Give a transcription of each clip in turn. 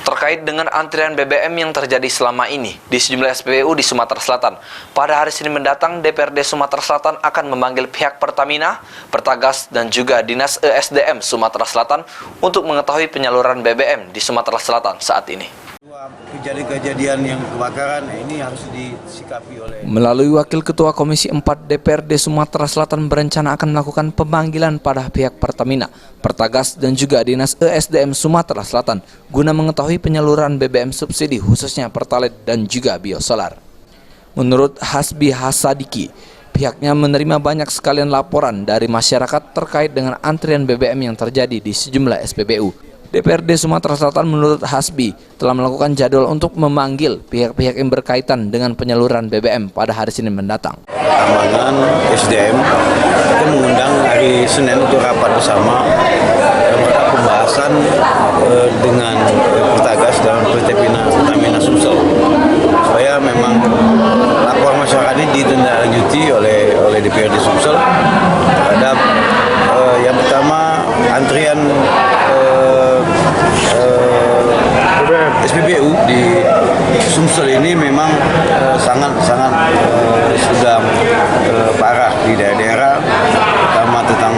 terkait dengan antrian BBM yang terjadi selama ini di sejumlah SPBU di Sumatera Selatan. Pada hari Senin mendatang, DPRD Sumatera Selatan akan memanggil pihak Pertamina, Pertagas, dan juga Dinas ESDM Sumatera Selatan untuk mengetahui penyaluran BBM di Sumatera Selatan saat ini. Kejadian-kejadian yang kebakaran ini harus disikapi oleh... Melalui Wakil Ketua Komisi 4 DPRD Sumatera Selatan berencana akan melakukan pemanggilan pada pihak Pertamina, Pertagas, dan juga Dinas ESDM Sumatera Selatan guna mengetahui penyaluran BBM subsidi khususnya Pertalite dan juga biosolar. Menurut Hasbi Hasadiki, pihaknya menerima banyak sekalian laporan dari masyarakat terkait dengan antrian BBM yang terjadi di sejumlah SPBU. DPRD Sumatera Selatan menurut Hasbi telah melakukan jadwal untuk memanggil pihak-pihak yang berkaitan dengan penyaluran BBM pada hari Senin mendatang. Keamanan SDM itu mengundang hari Senin untuk rapat bersama pembahasan dengan Pertagas dan Pertamina Sumsel supaya memang lapor masyarakat ini ditindaklanjuti oleh DPRD Sumsel terhadap yang pertama antrian SPBU di Sumsel ini memang sangat sudah parah di daerah-daerah, terutama tentang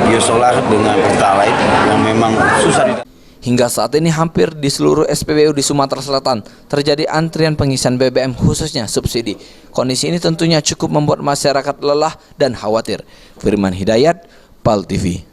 biosolar dengan Pertalite yang memang susah di... Hingga saat ini hampir di seluruh SPBU di Sumatera Selatan terjadi antrian pengisian BBM khususnya subsidi. Kondisi ini tentunya cukup membuat masyarakat lelah dan khawatir. Firman Hidayat, PAL TV.